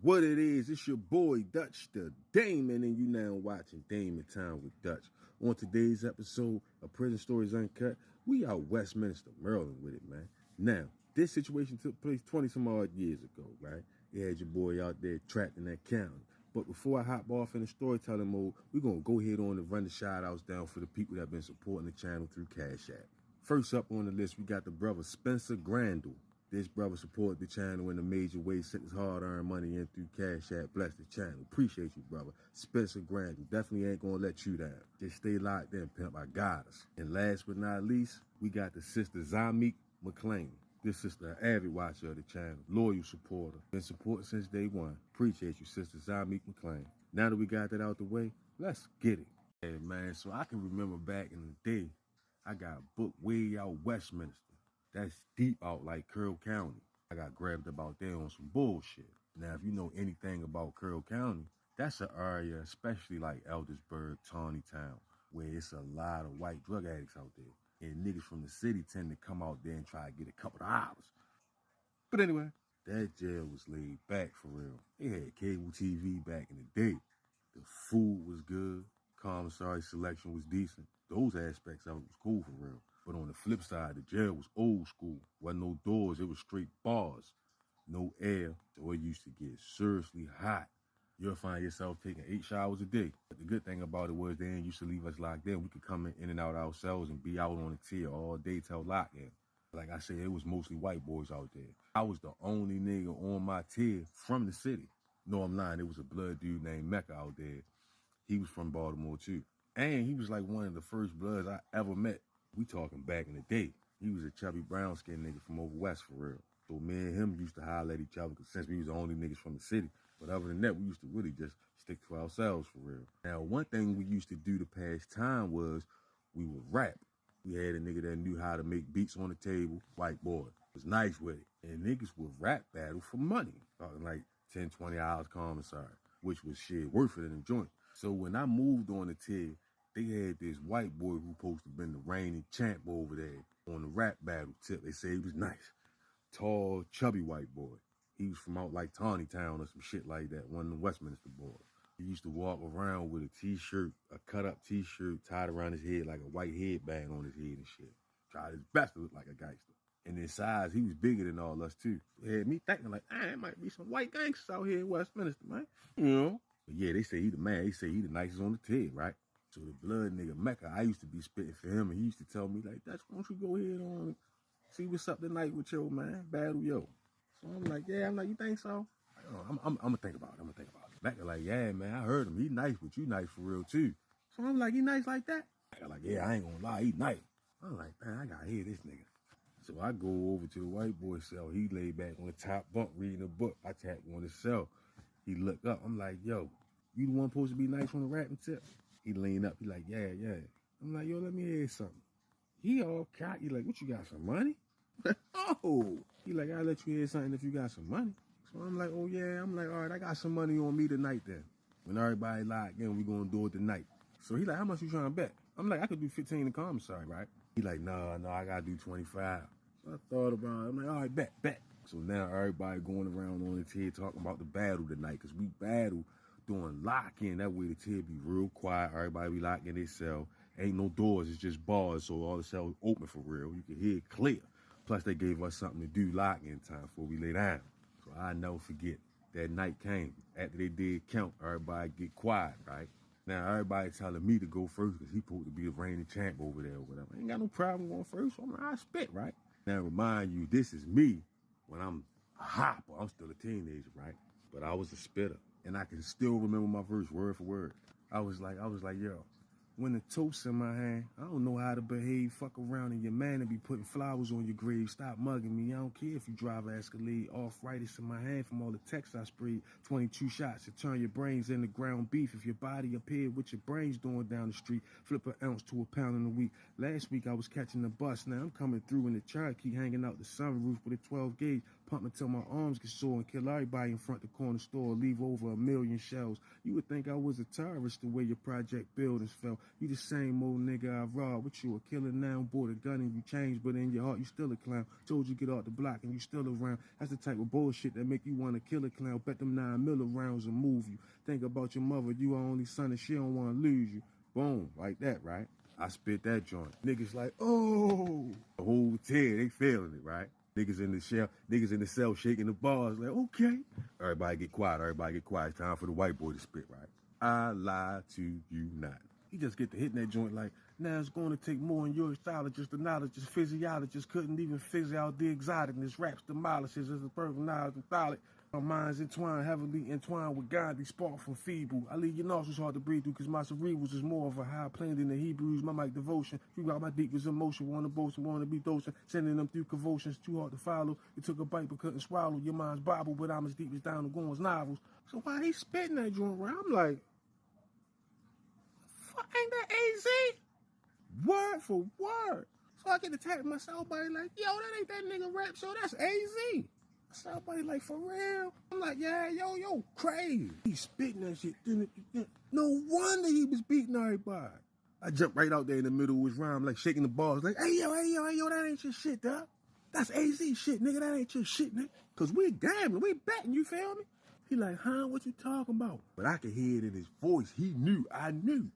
What it is, it's your boy Dutch the Damon, and you now watching Damon Time with Dutch. On today's episode of Prison Stories Uncut, we out Westminster, Maryland with it, man. Now, this situation took place 20 some odd years ago, right? You had your boy out there trapped in that county. But before I hop off in the storytelling mode, we're going to go ahead on and run the shout outs down for the people that have been supporting the channel through Cash App. First up on the list, we got the brother Spencer Grandel. This brother supported the channel in a major way, sent his hard-earned money in through Cash App. Bless the channel. Appreciate you, brother. Spencer Grandel. Definitely ain't gonna let you down. Just stay locked in, pimp. I got us. And last but not least, we got the sister Zamik McLean. This sister, an avid watcher of the channel, loyal supporter. Been supporting since day one. Appreciate you, sister Zamik McLean. Now that we got that out the way, let's get it. Hey, man, so I can remember back in the day, I got booked way out Westminster. That's deep out like Carroll County. I got grabbed up out there on some bullshit. Now, if you know anything about Carroll County, that's an area, especially like Eldersburg, Tawnytown, where it's a lot of white drug addicts out there. And niggas from the city tend to come out there and try to get a couple of hours. But anyway, that jail was laid back for real. They had cable TV back in the day. The food was good. Commissary selection was decent. Those aspects of it was cool for real. But on the flip side, the jail was old school. Wasn't no doors, it was straight bars. No air, so it used to get seriously hot. You'll find yourself taking 8 showers a day. But the good thing about it was they didn't used to leave us locked in. We could come in and out ourselves and be out on the tier all day till lock-in. Like I said, it was mostly white boys out there. I was the only nigga on my tier from the city. No, I'm lying. There was a blood dude named Mecca out there. He was from Baltimore too. And he was like one of the first bloods I ever met. We talking back in the day. He was a chubby brown skinned nigga from over west for real. So me and him used to holler at each other because since we was the only niggas from the city. But other than that, we used to really just stick to ourselves for real. Now, one thing we used to do to pass time was we would rap. We had a nigga that knew how to make beats on the table, white boy. Was nice with it. And niggas would rap battle for money. Talking like 10, 20 hours commissary, which was shit worth it in the joint. So when I moved on the tier, they had this white boy who supposed to have been the reigning champ over there on the rap battle tip. They say he was nice. Tall, chubby white boy. He was from out like Tawnytown or some shit like that, one of the Westminster boys. He used to walk around with a t-shirt, a cut-up t-shirt tied around his head like a white headband on his head and shit. Tried his best to look like a gangster. And in size, he was bigger than all us too. It had me thinking like, there might be some white gangsters out here in Westminster, man. You know? But yeah, they say he the man. They say he the nicest on the tier, right? So the blood nigga Mecca, I used to be spitting for him, and he used to tell me like, "Dutch, why don't you go ahead on see what's up tonight with yo, man? Battle yo." So I'm like, yeah. I'm like, you think so? I'm gonna think about it. I'm gonna think about it. Mecca like, yeah, man, I heard him. He nice, but you nice for real too. So I'm like, he nice like that? Mecca like, yeah, I ain't gonna lie, he nice. I'm like, man, I gotta hear this nigga. So I go over to the white boy cell. He lay back on the top bunk reading a book. I tap on his cell. He look up. I'm like, yo, you the one supposed to be nice on the rapping tip? He lean up. He like, yeah. I'm like, yo, let me hear something. He all cocky, like, what you got, some money? Oh. He like, I'll let you hear something if you got some money. So I'm like, oh, yeah. I'm like, all right, I got some money on me tonight then. When everybody locked in, we gonna do it tonight. So he like, how much you trying to bet? I'm like, I could do 15 in commissary, right? He like, no, I gotta do 25. So I thought about it. I'm like, all right, bet. So now everybody going around on the tier talking about the battle tonight, because we battle doing lock-in. That way the tier be real quiet. Everybody be locked in their cell. Ain't no doors, it's just bars, so all the cells open for real. You can hear it clear. Plus they gave us something to do lock-in time before we lay down. So I never forget. That night came. After they did count, everybody get quiet, right? Now everybody telling me to go first because he supposed to be the reigning champ over there or whatever. I ain't got no problem going first, so I'm like, I spit, right? Now remind you, this is me when I'm a hopper. I'm still a teenager, right? But I was a spitter. And I can still remember my verse word for word. I was like, yo, when the toast's in my hand, I don't know how to behave. Fuck around in your man and be putting flowers on your grave. Stop mugging me. I don't care if you drive an Escalade. Arthritis in my hand from all the texts I sprayed. 22 shots to turn your brains into ground beef. If your body appeared with your brains doing down the street, flip an ounce to a pound in a week. Last week I was catching the bus. Now I'm coming through in the Cherokee, hanging out the sunroof with a 12 gauge. pump until my arms get sore and kill everybody in front of the corner store, leave over 1,000,000 shells. You would think I was a terrorist the way your project buildings fell. You the same old nigga I robbed, but you a killer now. Bought a gun and you changed, but in your heart you still a clown. Told you get off the block and you still around. That's the type of bullshit that make you want to kill a clown. Bet them 9mm rounds will move you. Think about your mother, you her only son and she don't want to lose you. Boom, like that, right? I spit that joint. Niggas like, oh, the whole tear, they feeling it, right? Niggas in the cell shaking the bars, like, okay. Everybody get quiet, It's time for the white boy to spit, right? I lie to you not. He just get to hitting that joint like, now it's going to take more than your astrologist, the knowledge, physiologist couldn't even figure out the exoticness, raps demolishes as a perfect knowledge and tholic. Our minds entwined, heavily entwined with Gandhi, spark from feeble. I leave your nostrils hard to breathe through, cause my cerebrals is more of a high plane than the Hebrews. My mic devotion, you got my deepest emotion, wanna boast and wanna be dosing, sending them through convulsions, too hard to follow. It took a bite but couldn't swallow. Your mind's Bible, but I'm as deep as down the Goins novels. So why he spitting that joint around? I'm like, fuck, ain't that AZ? Word for word. So I get to tap myself, buddy, like, yo, that ain't that nigga rap show, that's AZ. So everybody like, for real? I'm like, yeah, yo, crazy. He spitting that shit. No wonder he was beating everybody. I jumped right out there in the middle of his rhyme, like shaking the balls, like, hey, yo, that ain't your shit, dog. That's AZ shit, nigga, that ain't your shit, nigga. Cause we gambling, we betting, you feel me? He like, huh, what you talking about? But I could hear it in his voice. He knew, I knew.